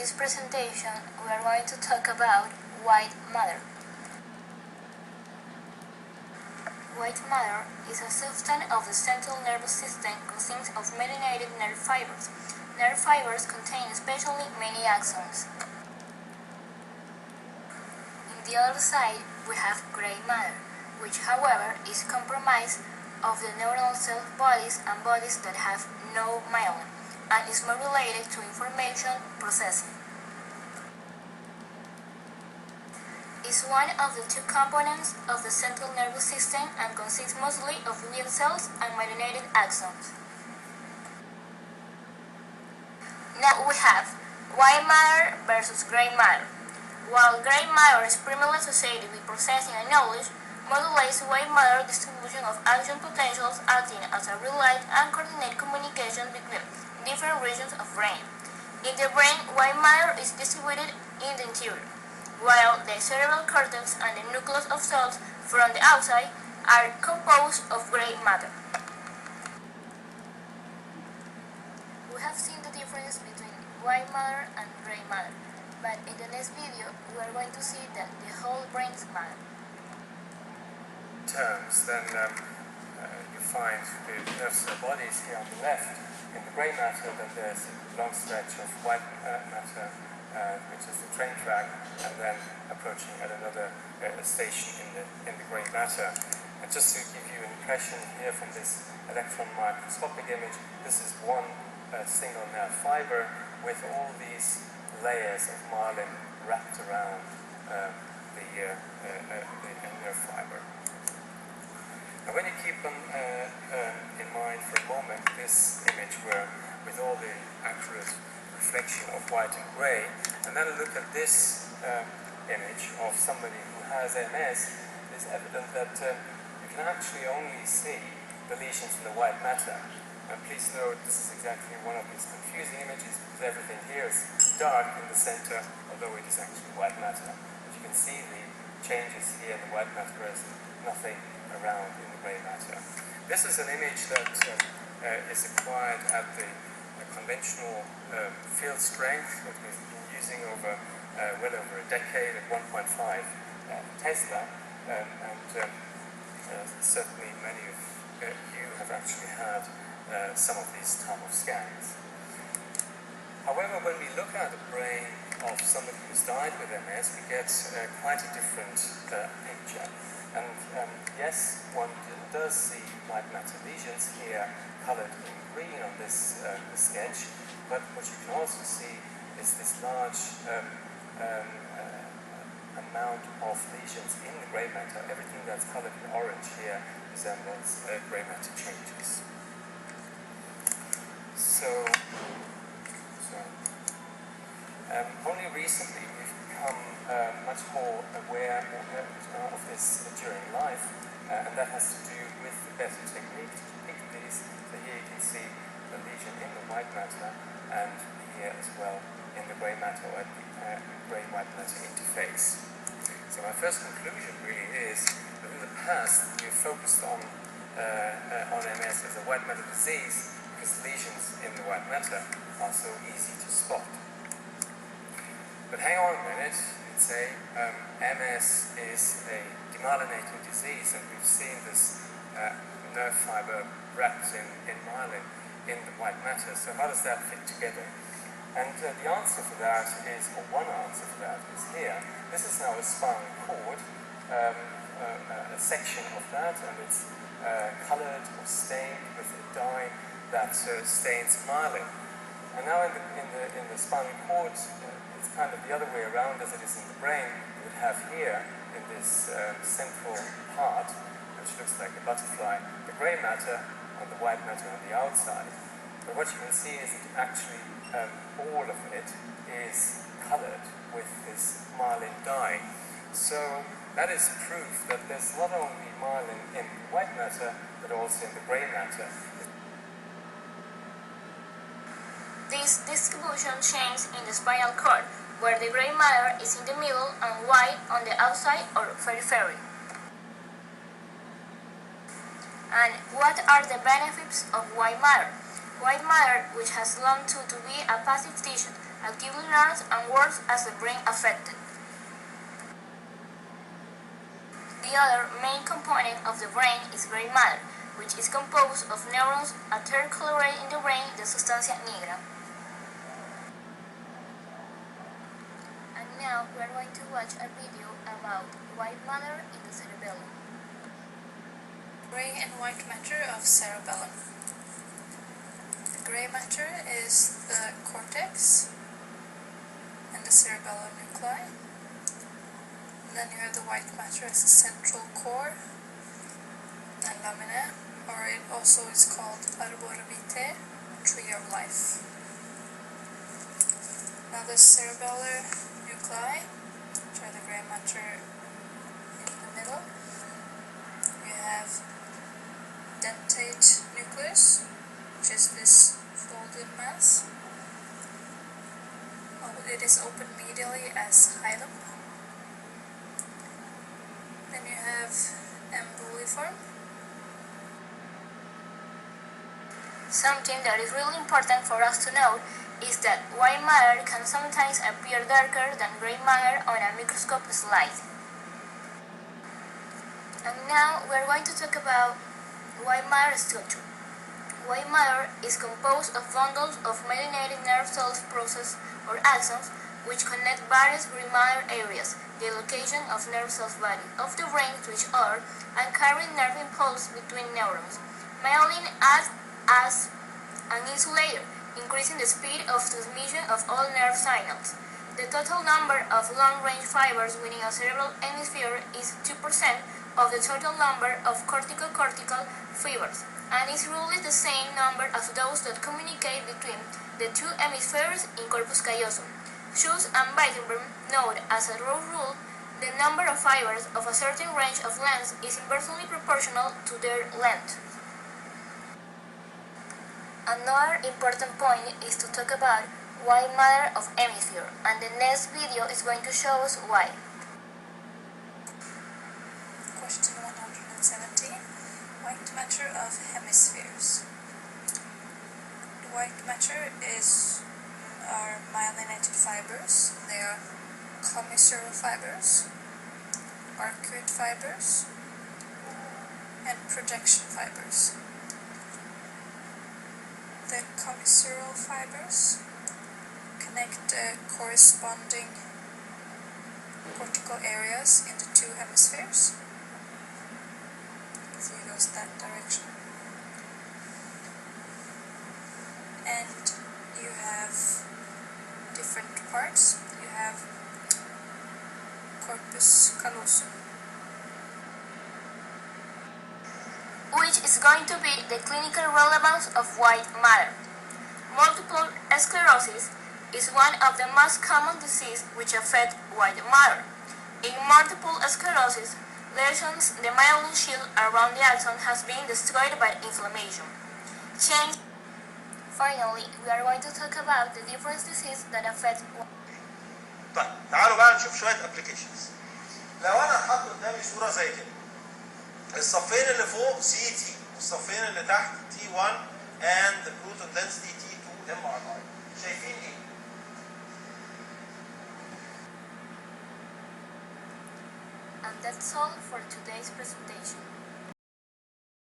this presentation, we are going to talk about white matter. White matter is a substance of the central nervous system consisting of myelinated nerve fibers. Nerve fibers contain especially many axons. In the other side, we have gray matter, which however is comprised of the neuronal cell bodies and bodies that have no myelin, and is more related to information processing. Is one of the two components of the central nervous system and consists mostly of glial cells and myelinated axons. Now we have white matter versus gray matter. While gray matter is primarily associated with processing and knowledge, modulates white matter distribution of action potentials acting as a relay and coordinate communication between different regions of brain. In the brain, white matter is distributed in the interior, while the cerebral cortex and the nucleus of cells from the outside are composed of gray matter. We have seen the difference between white matter and gray matter, but in the next video we are going to see that the whole brain is matter. Terms, then you find the nerve cell bodies here on the left. In the grey matter, then there's a long stretch of white matter, which is the train track, and then approaching at another station in the grey matter. And just to give you an impression here from this electron microscopic image, this is one single nerve fiber with all these layers of myelin wrapped around the nerve fiber. And when you keep in mind for a moment this image where with all the accurate reflection of white and grey, and then look at this image of somebody who has MS, it's evident that you can actually only see the lesions in the white matter. And please note this is exactly one of these confusing images because everything here is dark in the center, although it is actually white matter. But you can see the changes here in the white matter, whereas nothing around in the grey matter. This is an image that is acquired at the conventional field strength that we've been using over well over a decade at 1.5 Tesla, and certainly many of you have actually had some of these type of scans. However, when we look at the brain of somebody who's died with MS, we get quite a different picture. And yes, one does see white matter lesions here colored in green on this sketch, but what you can also see is this large amount of lesions in the grey matter. Everything that's colored in orange here resembles grey matter changes. Only recently we've become much more aware of this during life, and that has to do with the better technique to depict these. So here you can see the lesion in the white matter, and here as well in the grey matter or at the grey-white matter interface. So my first conclusion really is that in the past we focused on MS as a white matter disease because lesions in the white matter are so easy to spot. But hang on a minute, you'd say MS is a demyelinating disease, and we've seen this nerve fiber wrapped in myelin in the white matter. So how does that fit together? And the answer for that is, or one answer for that is here. This is now a spinal cord, a section of that, and it's colored or stained with a dye that stains myelin. And now in the spinal cord, it's kind of the other way around as it is in the brain. You would have here in this central part, which looks like a butterfly, the grey matter and the white matter on the outside. But what you can see is that actually all of it is colored with this myelin dye. So that is proof that there's not only myelin in the white matter, but also in the grey matter. This distribution changes in the spinal cord, where the gray matter is in the middle and white on the outside or periphery. And what are the benefits of white matter? White matter, which has learned to be a passive tissue, actively learns and works as the brain affected. The other main component of the brain is gray matter, which is composed of neurons that circulate in the brain, the sustancia nigra. And now we are going to watch a video about white matter in the cerebellum. Gray and white matter of cerebellum. The gray matter is the cortex and the cerebellar nuclei. And then you have the white matter as the central core and lamina, or it also is called arbor vitae, tree of life. Now the cerebellar nuclei, which are the gray matter in the middle, you have dentate nucleus, which is this folded mass. It is open medially as hilum. Then you have embuliform. Something that is really important for us to know is that white matter can sometimes appear darker than gray matter on a microscope slide. And now we are going to talk about white matter structure. White matter is composed of bundles of myelinated nerve cells processes or axons which connect various gray matter areas, the location of nerve cells body of the brain to each other, and carry nerve impulse between neurons. Myelin acts as an insulator, increasing the speed of transmission of all nerve signals. The total number of long-range fibers within a cerebral hemisphere is 2% of the total number of cortical fibers, and is roughly the same number as those that communicate between the two hemispheres in corpus callosum. Schultz and Weissenberg note as a rough rule, the number of fibers of a certain range of length is inversely proportional to their length. Another important point is to talk about white matter of hemisphere, and the next video is going to show us why. Question 117. White matter of hemispheres. The white matter are myelinated fibers. They are commissural fibers, arcuate fibers, and projection fibers. The commissural fibers connect the corresponding cortical areas in the two hemispheres. So it goes that direction. And you have different parts. You have corpus callosum, which is going to be the clinical relevance of white matter. Multiple sclerosis is one of the most common diseases which affect white matter. In multiple sclerosis, lesions the myelin shield around the axon has been destroyed by inflammation. Finally, we are going to talk about the different diseases that affect. طيب تعالوا بقى نشوف شويه ابلكيشنز. لو انا حاطط قدامي صوره زي كده، الصفين اللي فوق سي تي والصفين اللي تحت تي 1 and the proton density تي 2 ام ار اي، شايفين ايه؟ And that's all for today's presentation.